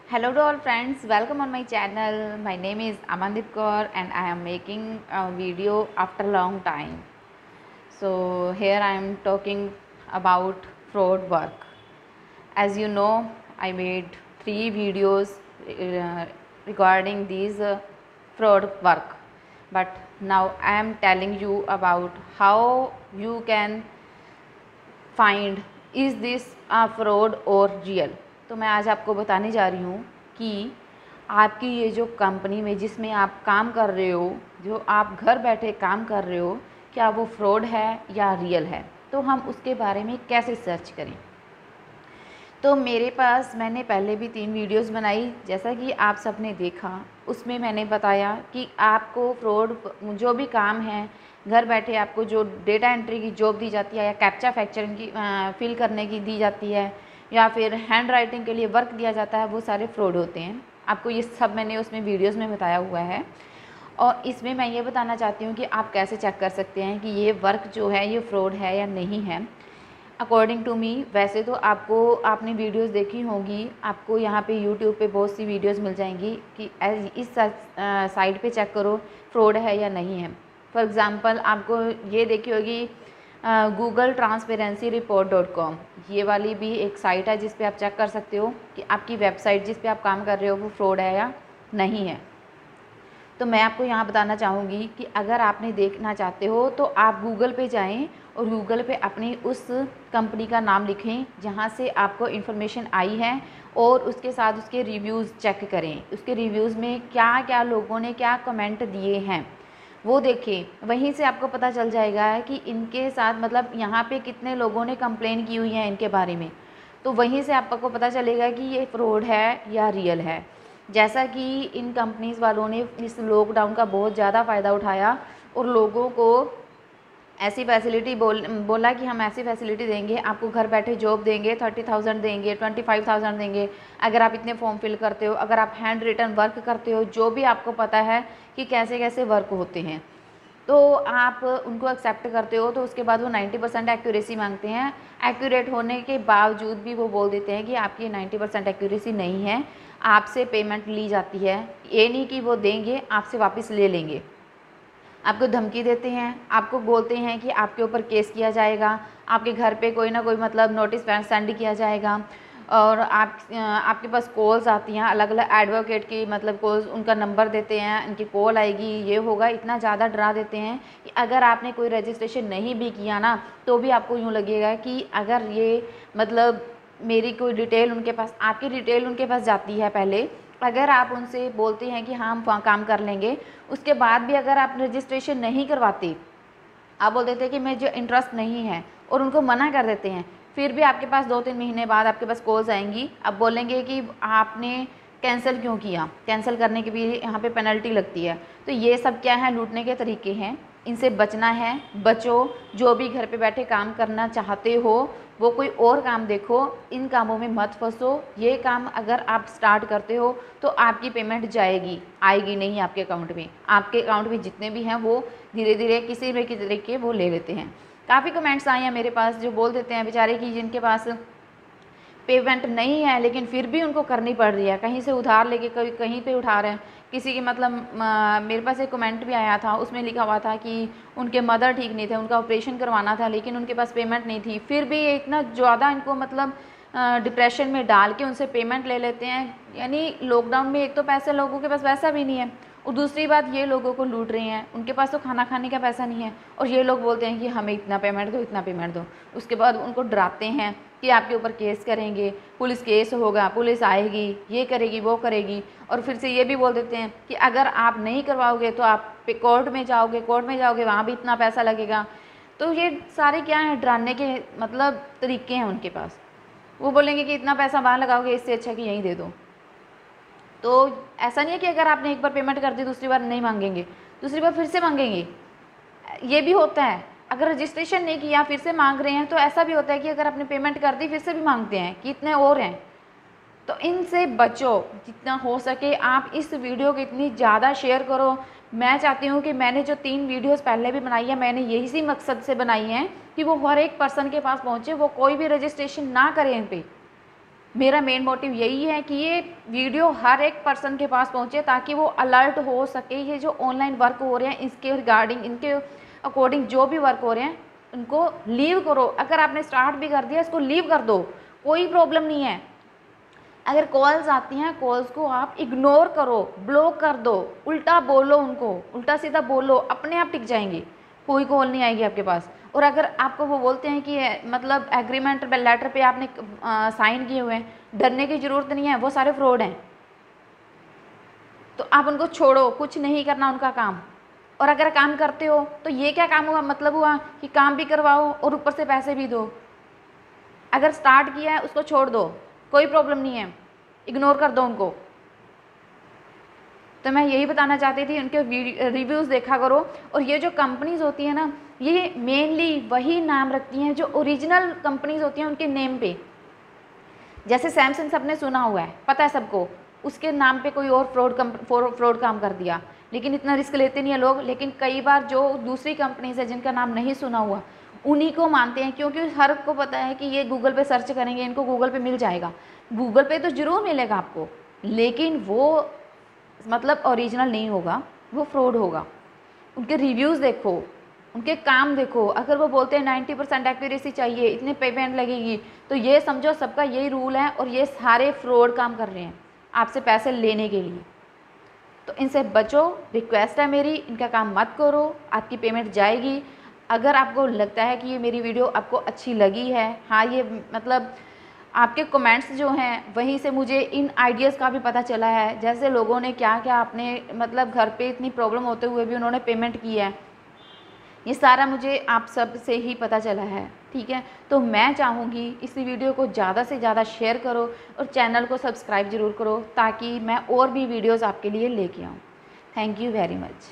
Hello to all friends, welcome on my channel. My name is Amandeep Kaur and I am making a video after long time. So here I am talking about fraud work. As you know, I made 3 videos regarding these fraud work. But now I am telling you about how you can find is this a fraud और real. तो मैं आज आपको बताने जा रही हूँ कि आपकी ये जो कंपनी में जिसमें आप काम कर रहे हो, जो आप घर बैठे काम कर रहे हो, क्या वो फ्रॉड है या रियल है। तो हम उसके बारे में कैसे सर्च करें। तो मेरे पास मैंने पहले भी 3 वीडियोस बनाई, जैसा कि आप सबने देखा। उसमें मैंने बताया कि आपको फ्रॉड जो भी काम है घर बैठे आपको जो डेटा एंट्री की जॉब दी जाती है या कैप्चा फैक्चरिंग की फिल करने की दी जाती है या फिर हैंड राइटिंग के लिए वर्क दिया जाता है, वो सारे फ्रॉड होते हैं। आपको ये सब मैंने उसमें वीडियोस में बताया हुआ है। और इसमें मैं ये बताना चाहती हूँ कि आप कैसे चेक कर सकते हैं कि ये वर्क जो है ये फ्रॉड है या नहीं है। अकॉर्डिंग टू मी, वैसे तो आपने वीडियोस देखी होंगी, आपको यहाँ पे यूट्यूब पे बहुत सी वीडियोस मिल जाएंगी कि इस साइट पे चेक करो फ्रॉड है या नहीं है। फॉर एग्ज़ाम्पल आपको ये देखी होगी गूगल ट्रांसपेरेंसी रिपोर्ट .com, ये वाली भी एक साइट है जिस पे आप चेक कर सकते हो कि आपकी वेबसाइट जिस पे आप काम कर रहे हो वो फ्रॉड है या नहीं है। तो मैं आपको यहाँ बताना चाहूँगी कि अगर आपने देखना चाहते हो तो आप गूगल पे जाएं और गूगल पे अपनी उस कंपनी का नाम लिखें जहाँ से आपको इन्फॉर्मेशन आई है और उसके साथ उसके रिव्यूज़ चेक करें। उसके रिव्यूज़ में क्या क्या लोगों ने क्या कमेंट दिए हैं वो देखें। वहीं से आपको पता चल जाएगा कि इनके साथ मतलब यहाँ पे कितने लोगों ने कंप्लेन की हुई है इनके बारे में। तो वहीं से आपको पता चलेगा कि ये फ्रॉड है या रियल है। जैसा कि इन कंपनीज़ वालों ने इस लॉकडाउन का बहुत ज़्यादा फ़ायदा उठाया और लोगों को ऐसी फैसिलिटी बोला कि हम ऐसी फैसिलिटी देंगे, आपको घर बैठे जॉब देंगे, 30,000 देंगे, 25,000 देंगे अगर आप इतने फॉर्म फिल करते हो, अगर आप हैंड रिटन वर्क करते हो, जो भी आपको पता है कि कैसे कैसे वर्क होते हैं, तो आप उनको एक्सेप्ट करते हो। तो उसके बाद वो 90% एक्यूरेसी मांगते हैं। एक्यूरेट होने के बावजूद भी वो बोल देते हैं कि आपकी 90% एक्यूरेसी नहीं है, आपसे पेमेंट ली जाती है। ये नहीं कि वो देंगे, आपसे वापस ले लेंगे। आपको धमकी देते हैं, आपको बोलते हैं कि आपके ऊपर केस किया जाएगा, आपके घर पे कोई ना कोई मतलब नोटिस सेंड किया जाएगा। और आपके पास कॉल्स आती हैं अलग अलग एडवोकेट की, मतलब कॉल्स, उनका नंबर देते हैं, इनकी कॉल आएगी, ये होगा, इतना ज़्यादा डरा देते हैं कि अगर आपने कोई रजिस्ट्रेशन नहीं भी किया ना तो भी आपको यूँ लगेगा कि अगर ये मतलब मेरी कोई डिटेल उनके पास, आपकी डिटेल उनके पास जाती है पहले। अगर आप उनसे बोलते हैं कि हाँ हम काम कर लेंगे, उसके बाद भी अगर आप रजिस्ट्रेशन नहीं करवाते, आप बोल देते हैं कि मुझे इंटरेस्ट नहीं है और उनको मना कर देते हैं, फिर भी आपके पास 2-3 महीने बाद आपके पास कॉल्स आएंगी। अब बोलेंगे कि आपने कैंसिल क्यों किया, कैंसिल करने की भी यहाँ पे पेनल्टी लगती है। तो ये सब क्या है, लूटने के तरीके हैं, इनसे बचना है। बचो, जो भी घर पे बैठे काम करना चाहते हो वो कोई और काम देखो, इन कामों में मत फंसो। ये काम अगर आप स्टार्ट करते हो तो आपकी पेमेंट जाएगी, आएगी नहीं आपके अकाउंट में। आपके अकाउंट में जितने भी हैं वो धीरे धीरे किसी न किसी तरीके वो ले लेते हैं। काफ़ी कमेंट्स आए हैं मेरे पास जो बोल देते हैं बेचारे कि जिनके पास पेमेंट नहीं है लेकिन फिर भी उनको करनी पड़ रही है, कहीं से उधार लेके कहीं पे उठा रहे हैं। किसी की मतलब मेरे पास एक कमेंट भी आया था, उसमें लिखा हुआ था कि उनके मदर ठीक नहीं थे, उनका ऑपरेशन करवाना था लेकिन उनके पास पेमेंट नहीं थी, फिर भी इतना ज़्यादा इनको मतलब डिप्रेशन में डाल के उनसे पेमेंट ले लेते हैं। यानी लॉकडाउन में एक तो पैसे लोगों के पास वैसा भी नहीं है और दूसरी बात ये लोगों को लूट रहे हैं, उनके पास तो खाना खाने का पैसा नहीं है और ये लोग बोलते हैं कि हमें इतना पेमेंट दो, इतना पेमेंट दो। उसके बाद उनको डराते हैं कि आपके ऊपर केस करेंगे, पुलिस केस होगा, पुलिस आएगी, ये करेगी, वो करेगी। और फिर से ये भी बोल देते हैं कि अगर आप नहीं करवाओगे तो आप कोर्ट में जाओगे, वहाँ भी इतना पैसा लगेगा। तो ये सारे क्या हैं, डराने के मतलब तरीके हैं उनके पास। वो बोलेंगे कि इतना पैसा वहाँ लगाओगे, इससे अच्छा कि यहीं दे दो। तो ऐसा नहीं है कि अगर आपने एक बार पेमेंट कर दी दूसरी बार नहीं मांगेंगे, दूसरी बार फिर से मांगेंगे। ये भी होता है, अगर रजिस्ट्रेशन नहीं किया फिर से मांग रहे हैं। तो ऐसा भी होता है कि अगर आपने पेमेंट कर दी फिर से भी मांगते हैं कि इतने और हैं। तो इनसे बचो जितना हो सके। आप इस वीडियो को इतनी ज़्यादा शेयर करो। मैं चाहती हूँ कि मैंने जो 3 वीडियोस पहले भी बनाई है, मैंने यही सी मकसद से बनाई हैं कि वो हर एक पर्सन के पास पहुँचे, वो कोई भी रजिस्ट्रेशन ना करें इन पर। मेरा मेन मोटिव यही है कि ये वीडियो हर एक पर्सन के पास पहुंचे ताकि वो अलर्ट हो सके। ये जो ऑनलाइन वर्क हो रहे हैं इसके रिगार्डिंग, इनके अकॉर्डिंग जो भी वर्क हो रहे हैं उनको लीव करो। अगर आपने स्टार्ट भी कर दिया इसको लीव कर दो, कोई प्रॉब्लम नहीं है। अगर कॉल्स आती हैं कॉल्स को आप इग्नोर करो, ब्लॉक कर दो, उल्टा बोलो उनको, उल्टा सीधा बोलो, अपने आप टिक जाएंगे, कोई कॉल नहीं आएगी आपके पास। और अगर आपको वो बोलते हैं कि मतलब एग्रीमेंट लेटर पे आपने साइन किए हुए हैं, डरने की ज़रूरत नहीं है, वो सारे फ्रॉड हैं। तो आप उनको छोड़ो, कुछ नहीं करना उनका काम। और अगर काम करते हो तो ये क्या काम हुआ, मतलब हुआ कि काम भी करवाओ और ऊपर से पैसे भी दो। अगर स्टार्ट किया है उसको छोड़ दो, कोई प्रॉब्लम नहीं है, इग्नोर कर दो उनको। तो मैं यही बताना चाहती थी, उनके रिव्यूज़ देखा करो। और ये जो कंपनीज़ होती है ना, ये मेनली वही नाम रखती हैं जो ओरिजिनल कंपनीज़ होती हैं उनके नेम पे। जैसे सैमसंग सबने सुना हुआ है, पता है सबको, उसके नाम पे कोई और फ्रॉड काम कर दिया, लेकिन इतना रिस्क लेते नहीं है लोग। लेकिन कई बार जो दूसरी कंपनीज है जिनका नाम नहीं सुना हुआ उन्हीं को मानते हैं, क्योंकि हर को पता है कि ये गूगल पे सर्च करेंगे इनको गूगल पे मिल जाएगा। गूगल पे तो ज़रूर मिलेगा आपको, लेकिन वो मतलब ओरिजिनल नहीं होगा, वो फ्रॉड होगा। उनके रिव्यूज़ देखो, उनके काम देखो। अगर वो बोलते हैं 90% एक्यूरेसी चाहिए, इतने पेमेंट लगेगी, तो ये समझो सबका यही रूल है और ये सारे फ्रॉड काम कर रहे हैं आपसे पैसे लेने के लिए। तो इनसे बचो, रिक्वेस्ट है मेरी, इनका काम मत करो, आपकी पेमेंट जाएगी। अगर आपको लगता है कि ये मेरी वीडियो आपको अच्छी लगी है, हाँ ये मतलब आपके कमेंट्स जो हैं वहीं से मुझे इन आइडियाज़ का भी पता चला है, जैसे लोगों ने क्या क्या अपने मतलब घर पे इतनी प्रॉब्लम होते हुए भी उन्होंने पेमेंट की है, ये सारा मुझे आप सब से ही पता चला है। ठीक है, तो मैं चाहूँगी इस वीडियो को ज़्यादा से ज़्यादा शेयर करो और चैनल को सब्सक्राइब ज़रूर करो ताकि मैं और भी वीडियोज़ आपके लिए लेके आऊँ। Thank you very much.